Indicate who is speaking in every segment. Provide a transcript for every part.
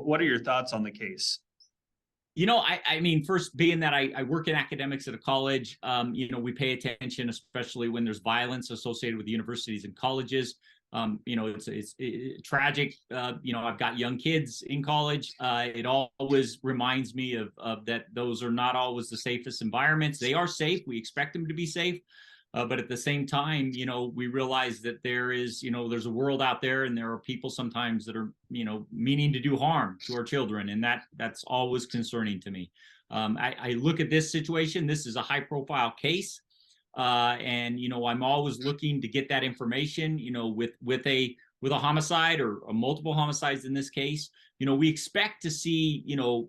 Speaker 1: What are your thoughts on the case?
Speaker 2: I mean, first, being that I work in academics at a college, we pay attention, especially when there's violence associated with universities and colleges. It's tragic. I've got young kids in college. It always reminds me of that those are not always the safest environments. They are safe. We expect them to be safe. But at the same time, we realize that there's a world out there, and there are people sometimes that are, meaning to do harm to our children. And that's always concerning to me. I look at this situation. This is a high profile case. And I'm always looking to get that information, with a homicide or multiple homicides in this case. We expect to see,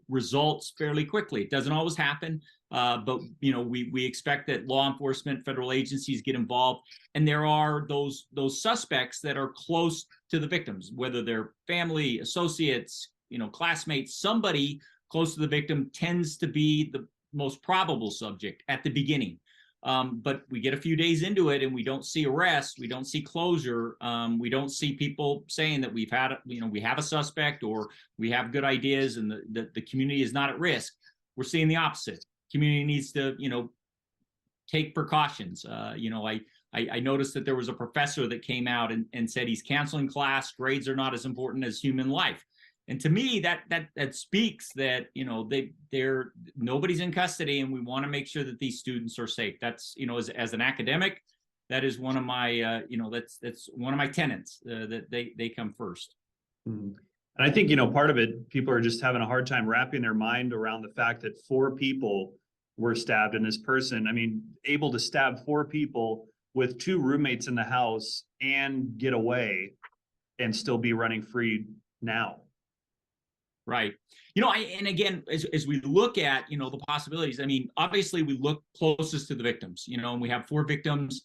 Speaker 2: results fairly quickly. It doesn't always happen. But we expect that law enforcement, federal agencies get involved, and there are those suspects that are close to the victims, whether they're family, associates, classmates. Somebody close to the victim tends to be the most probable subject at the beginning. But we get a few days into it, and we don't see arrests, we don't see closure, we don't see people saying that we have a suspect, or we have good ideas, and the community is not at risk. We're seeing the opposite. Community needs to, take precautions. I noticed that there was a professor that came out and said he's canceling class. Grades are not as important as human life. And to me, that speaks that, nobody's in custody, and we want to make sure that these students are safe. That's, as an academic, that is one of my, that's one of my tenets, that they come first.
Speaker 1: Mm-hmm. And I think, part of it, people are just having a hard time wrapping their mind around the fact that 4 people were stabbed, and this person, able to stab 4 people with 2 roommates in the house and get away and still be running free now.
Speaker 2: Right. And again, as we look at, the possibilities, obviously we look closest to the victims, and we have 4 victims,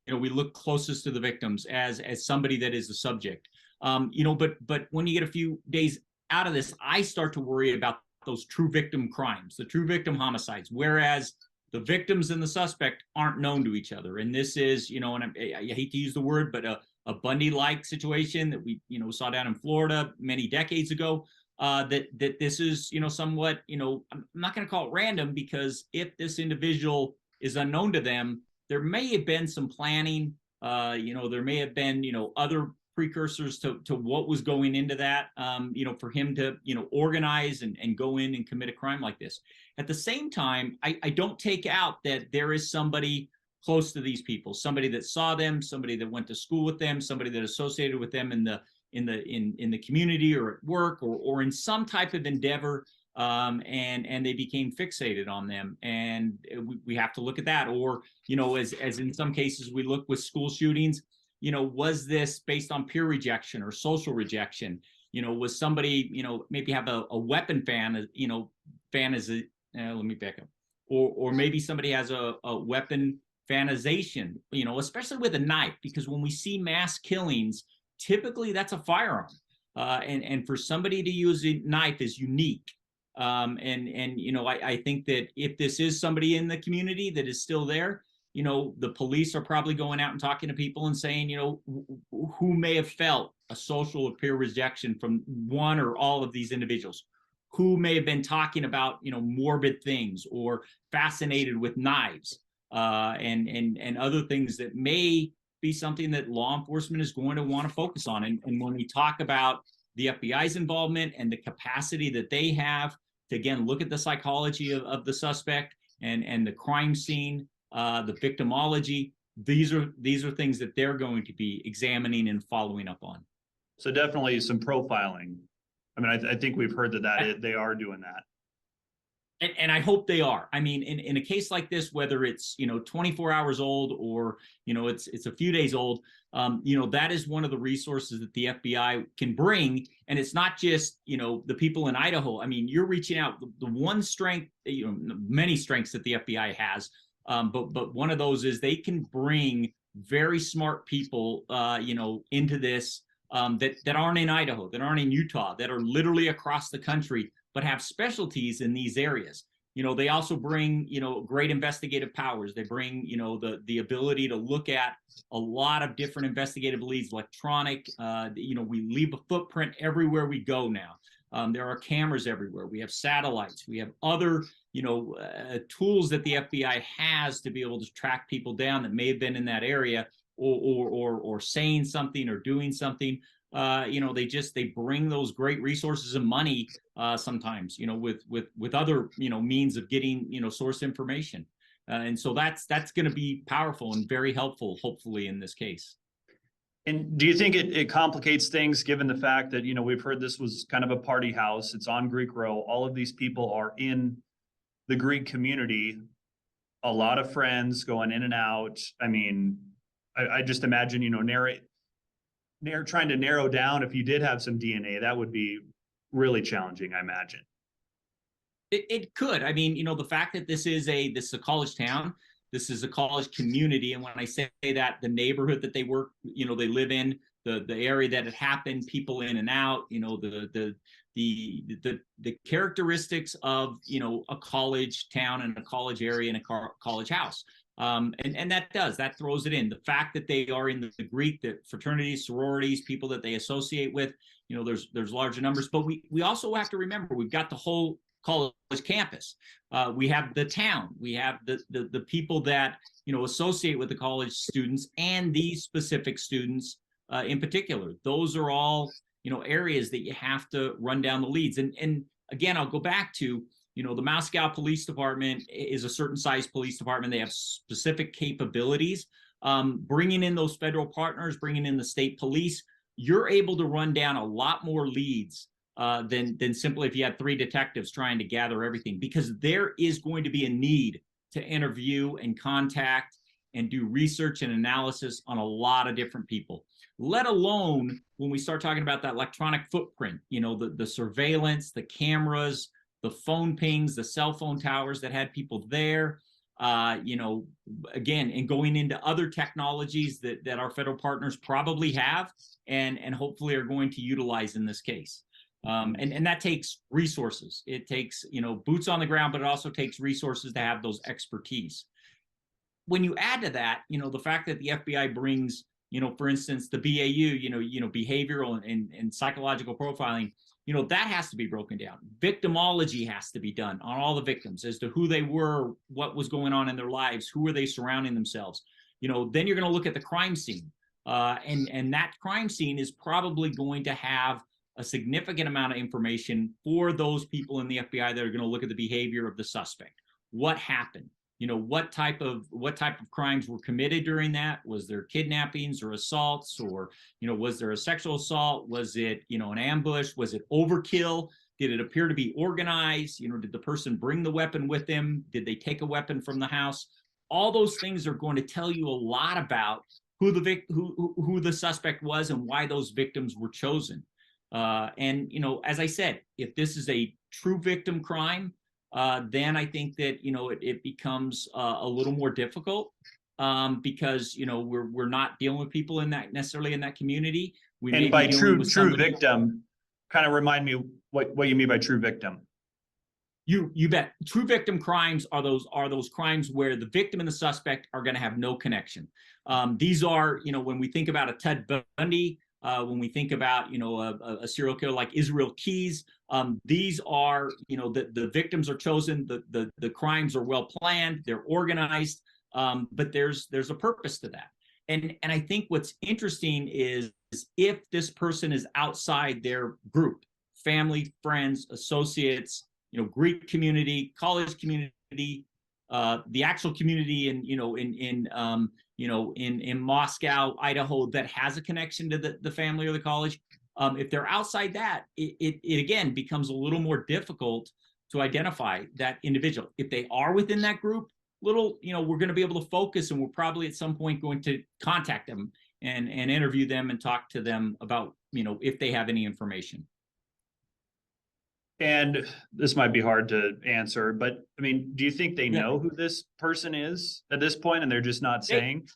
Speaker 2: we look closest to the victims as somebody that is the subject. But when you get a few days out of this, I start to worry about those true victim crimes, the true victim homicides, whereas the victims and the suspect aren't known to each other. And this is, and I hate to use the word, but a Bundy-like situation that we, saw down in Florida many decades ago. That this is, somewhat, I'm not going to call it random, because if this individual is unknown to them, there may have been some planning. There may have been, other precursors to what was going into that, for him to, organize and go in and commit a crime like this. At the same time, I don't take out that there is somebody close to these people, somebody that saw them, somebody that went to school with them, somebody that associated with them in the community or at work or in some type of endeavor, and they became fixated on them, and we have to look at that. Or as in some cases we look with school shootings, was this based on peer rejection or social rejection? Was somebody maybe have a weapon fantasy? Let me back up. Or maybe somebody has a weapon fanization, especially with a knife, because when we see mass killings, typically that's a firearm, and for somebody to use a knife is unique. I think that if this is somebody in the community that is still there, the police are probably going out and talking to people and saying, who may have felt a social or peer rejection from one or all of these individuals, who may have been talking about, morbid things or fascinated with knives, and other things that may be something that law enforcement is going to want to focus on. And when we talk about the FBI's involvement and the capacity that they have to, again, look at the psychology of the suspect and the crime scene, the victimology, these are things that they're going to be examining and following up on.
Speaker 1: So definitely some profiling. I think we've heard that they are doing that.
Speaker 2: And I hope they are. In a case like this, whether it's 24 hours old or it's a few days old, that is one of the resources that the FBI can bring. And it's not just the people in Idaho. You're reaching out. The one strength, many strengths that the FBI has, but one of those is they can bring very smart people, into this, that aren't in Idaho, that aren't in Utah, that are literally across the country, but have specialties in these areas. They also bring, great investigative powers. They bring, the ability to look at a lot of different investigative leads, electronic. We leave a footprint everywhere we go now. There are cameras everywhere. We have satellites. We have other, tools that the FBI has to be able to track people down that may have been in that area or saying something or doing something. They bring those great resources and money sometimes, with other, means of getting, source information. And so that's going to be powerful and very helpful, hopefully, in this case.
Speaker 1: And do you think it complicates things given the fact that, we've heard this was kind of a party house, it's on Greek Row, all of these people are in the Greek community, a lot of friends going in and out. I mean, I just imagine, trying to narrow down if you did have some DNA, that would be really challenging, I imagine.
Speaker 2: It could. I mean, the fact that this is a college town, this is a college community, and when I say that, the neighborhood that they work, they live in, the area that it happened, people in and out, the characteristics of a college town and a college area and a college house. And that throws it in. The fact that they are in the Greek, the fraternities, sororities, people that they associate with, there's larger numbers. But we also have to remember, we've got the whole college campus. We have the town. We have the people that associate with the college students and these specific students in particular. Those are all areas that you have to run down the leads. And again, I'll go back to the Moscow Police Department is a certain size police department. They have specific capabilities. Bringing in those federal partners, bringing in the state police, you're able to run down a lot more leads than simply if you had 3 detectives trying to gather everything, because there is going to be a need to interview and contact and do research and analysis on a lot of different people, let alone when we start talking about that electronic footprint, the surveillance, the cameras, the phone pings, the cell phone towers that had people there, again, and going into other technologies that our federal partners probably have and hopefully are going to utilize in this case. And that takes resources. It takes, boots on the ground, but it also takes resources to have those expertise. When you add to that, the fact that the FBI brings, for instance, the BAU, behavioral and psychological profiling, that has to be broken down. Victimology has to be done on all the victims as to who they were, what was going on in their lives, who were they surrounding themselves. Then you're going to look at the crime scene. And that crime scene is probably going to have a significant amount of information for those people in the FBI that are going to look at the behavior of the suspect. What happened? What type of crimes were committed during that? Was there kidnappings or assaults, or was there a sexual assault? Was it an ambush? Was it overkill? Did it appear to be organized? Did the person bring the weapon with them? Did they take a weapon from the house? All those things are going to tell you a lot about who the suspect was and why those victims were chosen. And as I said, if this is a true victim crime, then I think that it becomes a little more difficult because we're not dealing with people necessarily in that community.
Speaker 1: And by true victim, kind of remind me what you mean by true victim.
Speaker 2: You bet. True victim crimes are those crimes where the victim and the suspect are going to have no connection. These are when we think about a Ted Bundy. When we think about, a serial killer like Israel Keys, these are, the victims are chosen, the crimes are well planned, they're organized, but there's a purpose to that. And I think what's interesting is if this person is outside their group, family, friends, associates, Greek community, college community, the actual community in Moscow, Idaho, that has a connection to the family or the college. If they're outside that, it again becomes a little more difficult to identify that individual. If they are within that group, we're going to be able to focus, and we're probably at some point going to contact them and interview them and talk to them about, if they have any information.
Speaker 1: And this might be hard to answer, but I mean, do you think they know who this person is at this point and they're just not saying?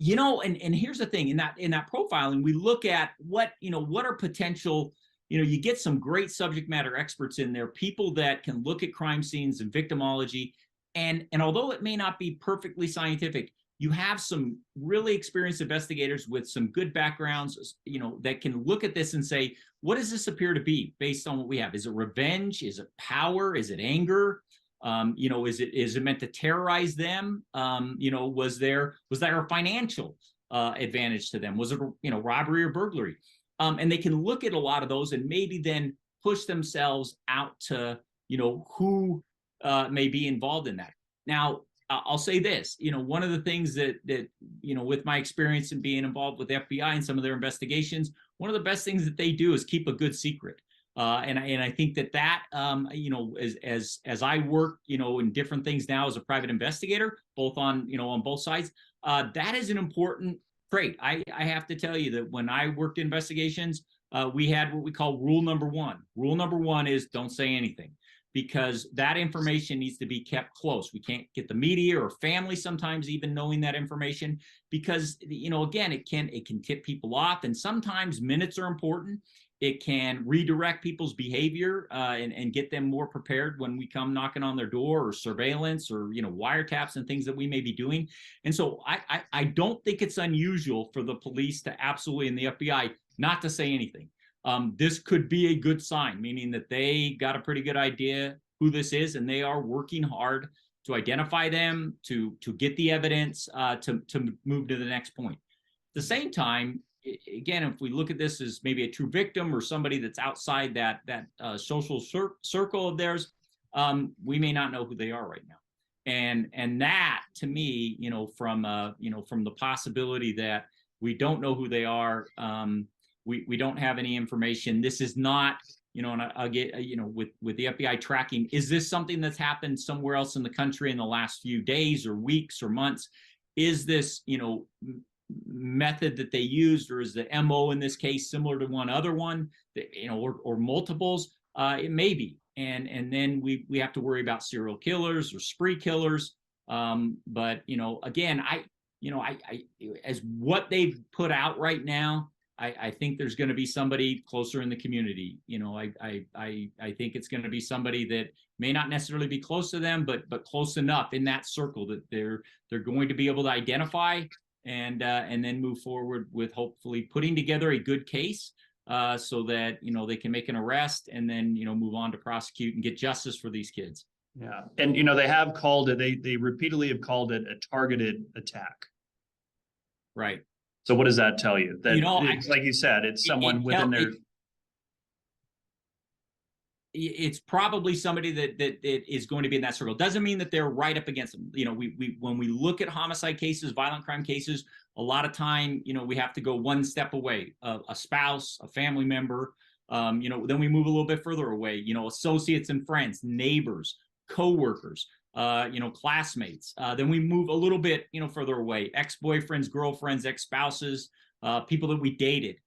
Speaker 2: And here's the thing, in that profiling, we look at what are potential, you get some great subject matter experts in there, people that can look at crime scenes and victimology. And although it may not be perfectly scientific, you have some really experienced investigators with some good backgrounds, that can look at this and say, what does this appear to be based on what we have? Is it revenge? Is it power? Is it anger? Is it meant to terrorize them? Was there a financial advantage to them? Was it, robbery or burglary? And they can look at a lot of those and maybe then push themselves out to, who may be involved in that. Now, I'll say this, one of the things that with my experience in being involved with FBI and some of their investigations, one of the best things that they do is keep a good secret. And I think that as I work, in different things now as a private investigator, both on both sides, that is an important trait. I have to tell you that when I worked in investigations, we had what we call rule number one. Rule number one is don't say anything, because that information needs to be kept close. We can't get the media or family sometimes even knowing that information, because, again, it can tip people off, and sometimes minutes are important. It can redirect people's behavior and get them more prepared when we come knocking on their door, or surveillance, or wiretaps and things that we may be doing. And so I don't think it's unusual for the police to absolutely, and the FBI, not to say anything. This could be a good sign, meaning that they got a pretty good idea who this is, and they are working hard to identify them, to get the evidence, to move to the next point. At the same time, again, if we look at this as maybe a true victim or somebody that's outside that social circle of theirs, we may not know who they are right now. And that, to me, from the possibility that we don't know who they are, we don't have any information. This is not, and I'll get, with the FBI tracking, is this something that's happened somewhere else in the country in the last few days or weeks or months? Is this, method that they used, or is the MO in this case similar to one other one, that, or multiples? It may be. And then we have to worry about serial killers or spree killers. But, again, I as what they've put out right now, I think there's going to be somebody closer in the community. I think it's going to be somebody that may not necessarily be close to them, but close enough in that circle that they're going to be able to identify and then move forward with hopefully putting together a good case, so that they can make an arrest and then move on to prosecute and get justice for these kids.
Speaker 1: Yeah, and they have called it. They repeatedly have called it a targeted attack.
Speaker 2: Right.
Speaker 1: So what does that tell you? That like you said, it's someone within their.
Speaker 2: It's probably somebody that is going to be in that circle. Doesn't mean that they're right up against them. We when we look at homicide cases, violent crime cases, a lot of time, we have to go one step away. A spouse, a family member, then we move a little bit further away. Associates and friends, neighbors, coworkers, classmates. Then we move a little bit, further away. Ex-boyfriends, girlfriends, ex-spouses, people that we dated.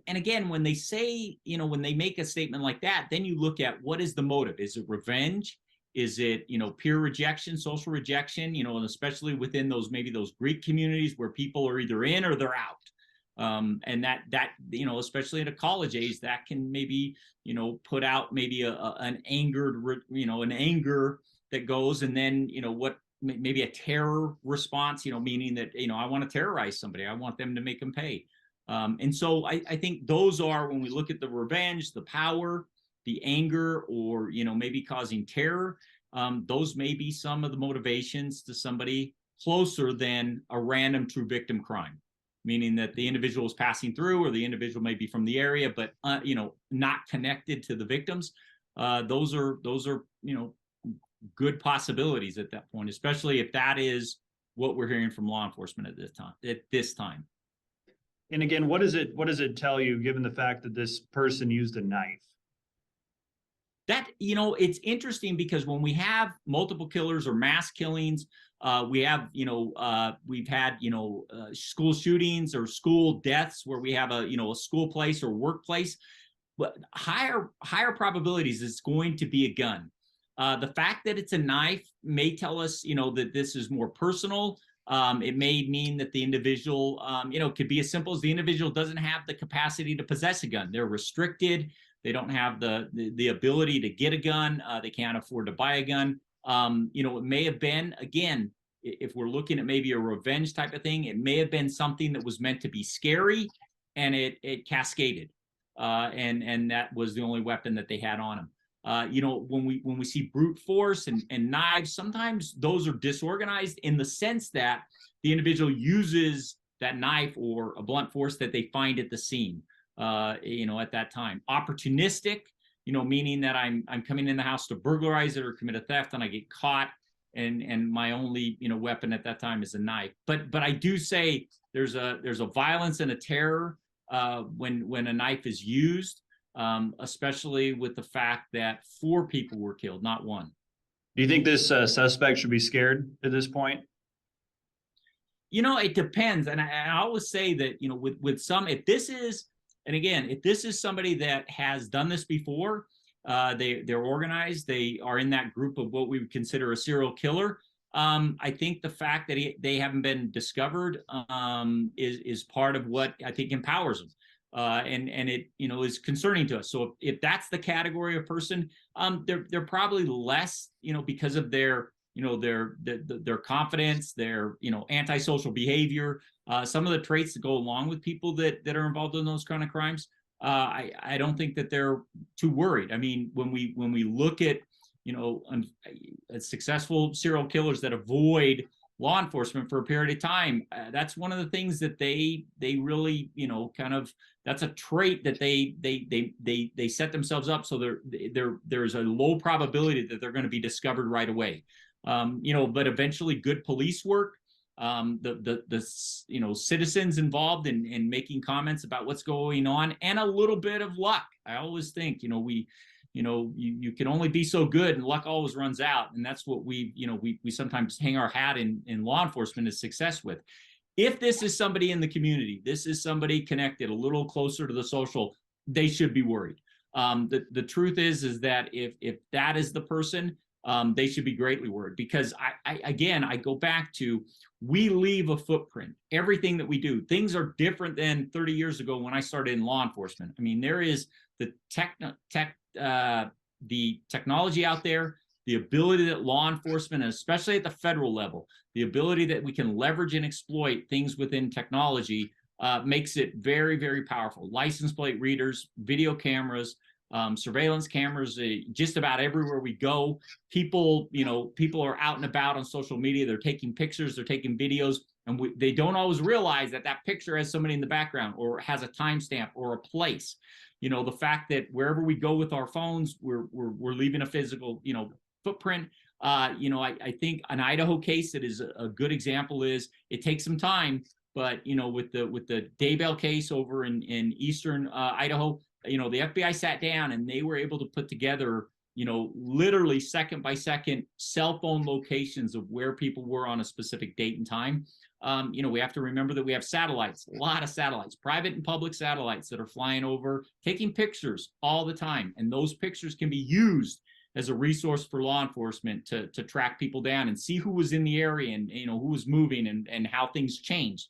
Speaker 2: And again, when they say, when they make a statement like that, then you look at what is the motive. Is it revenge? Is it, peer rejection, social rejection, and especially within those Greek communities where people are either in or they're out. And that, especially at a college age, that can maybe, put out maybe an anger that goes, and then, maybe a terror response, meaning that, I want to terrorize somebody. I want them to make them pay. And so I think those are, when we look at the revenge, the power, the anger, or, maybe causing terror, those may be some of the motivations to somebody closer than a random true victim crime, meaning that the individual is passing through, or the individual may be from the area, but, not connected to the victims. Those are, good possibilities at that point, especially if that is what we're hearing from law enforcement at this time.
Speaker 1: And again, what does it tell you, given the fact that this person used a knife?
Speaker 2: That, it's interesting, because when we have multiple killers or mass killings, we have, we've had, school shootings or school deaths where we have a school place or workplace, but higher probabilities it's going to be a gun. The fact that it's a knife may tell us, that this is more personal. It may mean that the individual, could be as simple as the individual doesn't have the capacity to possess a gun. They're restricted. They don't have the ability to get a gun. They can't afford to buy a gun. It may have been, again, if we're looking at maybe a revenge type of thing, it may have been something that was meant to be scary, and it cascaded. and that was the only weapon that they had on him. You know, when we see brute force and knives, sometimes those are disorganized in the sense that the individual uses that knife or a blunt force that they find at the scene, you know, at that time. Opportunistic, you know, meaning that I'm coming in the house to burglarize it or commit a theft, and I get caught, and my only, you know, weapon at that time is a knife. But I do say there's a violence and a terror when a knife is used. Especially with the fact that 4 people were killed, not 1.
Speaker 1: Do you think this suspect should be scared at this point?
Speaker 2: You know, it depends. And I always say that, you know, with some, if this is, and again, if this is somebody that has done this before, they're organized, they are in that group of what we would consider a serial killer. I think the fact that they haven't been discovered is part of what I think empowers them. And it, you know, is concerning to us. So if that's the category of person, they're probably less, you know, because of their, you know, their confidence, their, you know, antisocial behavior, some of the traits that go along with people that are involved in those kind of crimes. I don't think that they're too worried. I mean, when we look at, you know, successful serial killers that avoid law enforcement for a period of time, that's one of the things that they really, you know, kind of, that's a trait that they set themselves up so there's a low probability that they're going to be discovered right away. You know, but eventually good police work, the you know, citizens involved in making comments about what's going on, and a little bit of luck. I always think, you know, you know, you can only be so good, and luck always runs out. And that's what we sometimes hang our hat in law enforcement is success with. If this is somebody in the community, this is somebody connected a little closer to the social, they should be worried. The truth is that if that is the person, they should be greatly worried, because I go back to, we leave a footprint. Everything that we do, things are different than 30 years ago when I started in law enforcement. I mean, there is the technology out there, the ability that law enforcement, and especially at the federal level, the ability that we can leverage and exploit things within technology makes it very, very powerful. License plate readers, video cameras, surveillance cameras, just about everywhere we go. People, you know, people are out and about on social media. They're taking pictures, they're taking videos, and they don't always realize that that picture has somebody in the background or has a timestamp or a place. You know, the fact that wherever we go with our phones, we're leaving a physical, you know, footprint. You know, I think an Idaho case that is a good example is, it takes some time, but, you know, with the Daybell case over in eastern Idaho, you know, the FBI sat down and they were able to put together, you know, literally second by second cell phone locations of where people were on a specific date and time. You know, we have to remember that we have satellites, a lot of satellites, private and public satellites that are flying over, taking pictures all the time. And those pictures can be used as a resource for law enforcement to track people down and see who was in the area and, you know, who was moving and how things changed.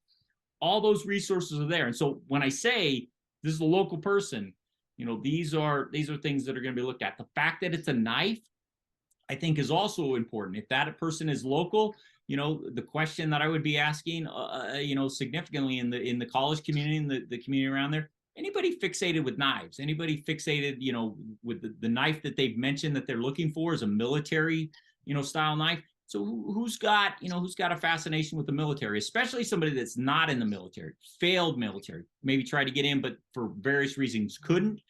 Speaker 2: All those resources are there. And so when I say this is a local person, you know, these are things that are going to be looked at. The fact that it's a knife, I think, is also important. If that person is local, you know, the question that I would be asking, you know, significantly in the college community and the community around there, anybody fixated with knives, anybody fixated, you know, with the knife that they've mentioned that they're looking for is a military, you know, style knife. So who's got a fascination with the military, especially somebody that's not in the military, failed military, maybe tried to get in, but for various reasons couldn't.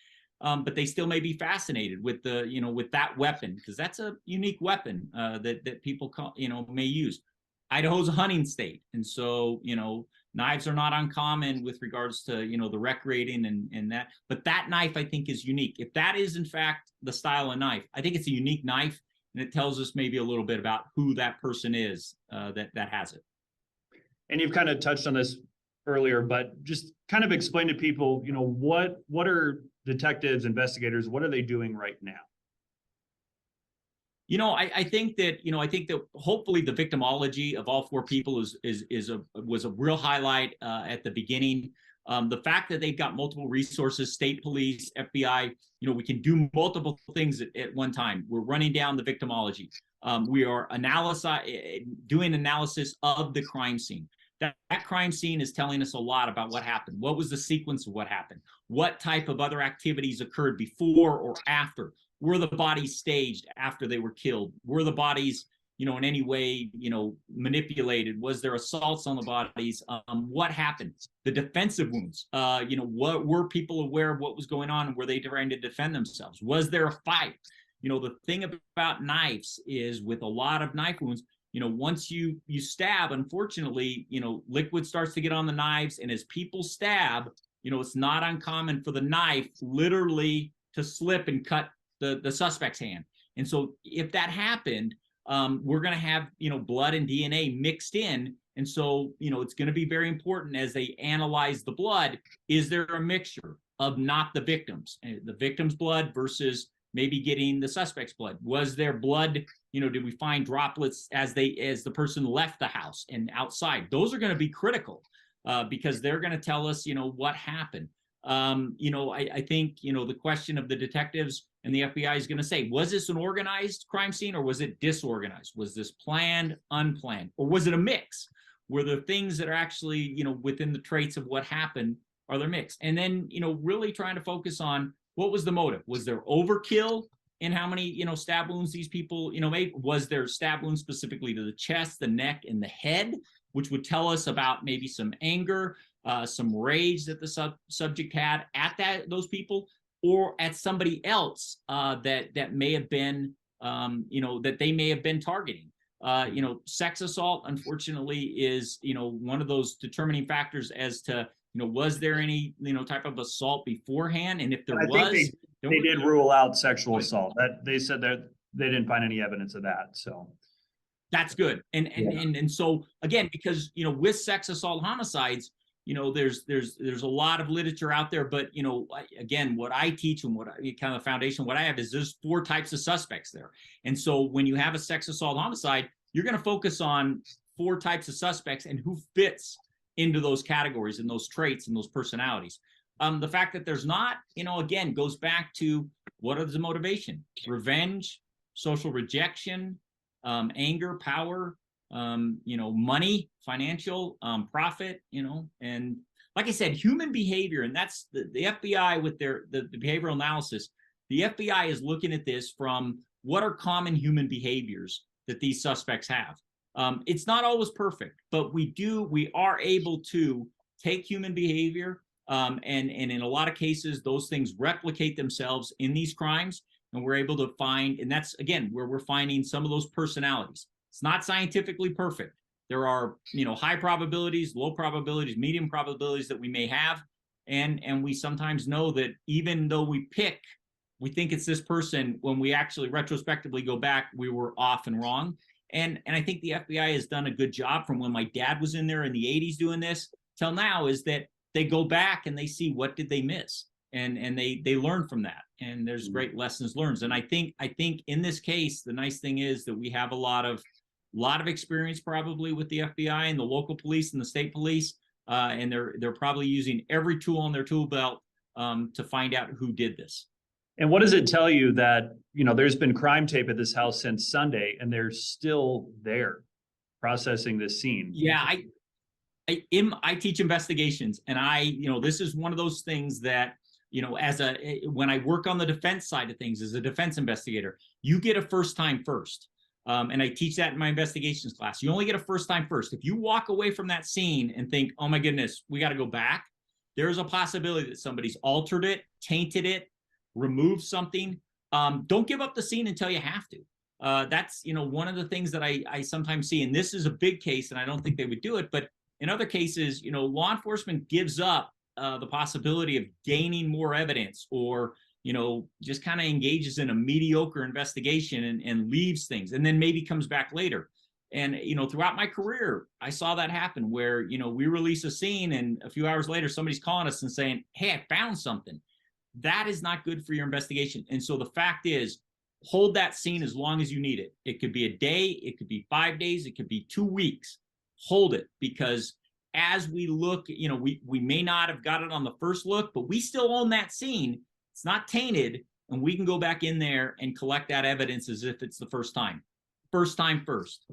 Speaker 2: But they still may be fascinated with with that weapon, because that's a unique weapon that people may use. Idaho's a hunting state, and so, you know, knives are not uncommon with regards to, you know, the recreating and that. But that knife, I think, is unique. If that is in fact the style of knife, I think it's a unique knife, and it tells us maybe a little bit about who that person is that has it.
Speaker 1: And you've kind of touched on this earlier, but just kind of explain to people, you know, what are detectives, investigators, what are they doing right now?
Speaker 2: You know, I think that hopefully the victimology of all 4 people was a real highlight at the beginning. The fact that they've got multiple resources, state police, FBI, you know, we can do multiple things at one time. We're running down the victimology. We are doing analysis of the crime scene. That crime scene is telling us a lot about what happened. What was the sequence of what happened? what type of other activities occurred before or after. Were the bodies staged after they were killed? Were the bodies, in any way, manipulated? Was there assaults on the bodies? What happened? The defensive wounds, what were people aware of what was going on? And were they trying to defend themselves? Was there a fight? The thing about knives is, with a lot of knife wounds, once you stab, unfortunately, liquid starts to get on the knives. And as people stab, it's not uncommon for the knife literally to slip and cut the suspect's hand. And so if that happened, we're going to have, blood and DNA mixed in. And so, it's going to be very important as they analyze the blood. Is there a mixture of not the victim's blood versus maybe getting the suspect's blood? Was there blood, did we find droplets as the person left the house and outside? Those are going to be critical because they're going to tell us, what happened. I think, the question of the detectives and the FBI is going to say, was this an organized crime scene or was it disorganized? Was this planned, unplanned, or was it a mix? Were the things that are actually, within the traits of what happened, are there mixed? And then, really trying to focus on what was the motive? Was there overkill in how many, stab wounds these people, made? Was there stab wounds specifically to the chest, the neck, and the head, which would tell us about maybe some anger, some rage that the subject had at those people, or at somebody else that may have been, that they may have been targeting. Sex assault, unfortunately, is, one of those determining factors as to, was there any, type of assault beforehand? And if there was,
Speaker 1: they did rule out sexual assault. That they said that they didn't find any evidence of that. So
Speaker 2: that's good. And so again, because, with sex assault homicides, there's a lot of literature out there, but, again, what I teach and what kind of foundation, what I have is there's 4 types of suspects there. And so when you have a sex assault homicide, you're going to focus on 4 types of suspects and who fits into those categories and those traits and those personalities. The fact that there's not, again, goes back to what is the motivation? Revenge, social rejection, anger, power, money, financial, profit, and like I said, human behavior. And that's the FBI with the behavioral analysis. The FBI is looking at this from what are common human behaviors that these suspects have. It's not always perfect, but we are able to take human behavior, and in a lot of cases, those things replicate themselves in these crimes. And we're able to find, and that's, again, where we're finding some of those personalities. It's not scientifically perfect. There are, high probabilities, low probabilities, medium probabilities that we may have. And we sometimes know that even though we think it's this person, when we actually retrospectively go back, we were off and wrong. And I think the FBI has done a good job from when my dad was in there in the 80s doing this till now, is that they go back and they see what did they miss. And they learn from that. And there's great lessons learned. And I think in this case, the nice thing is that we have a lot of experience probably with the FBI and the local police and the state police. And they're probably using every tool on their tool belt to find out who did this.
Speaker 1: And what does it tell you that, there's been crime tape at this house since Sunday and they're still there processing this scene?
Speaker 2: Yeah, I teach investigations, and this is one of those things that, when I work on the defense side of things as a defense investigator, you get a first time first. And I teach that in my investigations class. You only get a first time first. If you walk away from that scene and think, oh my goodness, we got to go back, there's a possibility that somebody's altered it, tainted it, removed something. Don't give up the scene until you have to. That's, one of the things that I sometimes see, and this is a big case, and I don't think they would do it, but in other cases, law enforcement gives up the possibility of gaining more evidence, or, just kind of engages in a mediocre investigation and leaves things, and then maybe comes back later. And, throughout my career, I saw that happen where, we release a scene and a few hours later, somebody's calling us and saying, hey, I found something. That is not good for your investigation. And so the fact is, hold that scene as long as you need it. It could be a day, it could be 5 days, it could be 2 weeks. Hold it, because as we look, we may not have got it on the first look, but we still own that scene. It's not tainted, and we can go back in there and collect that evidence as if it's the first time. First time first.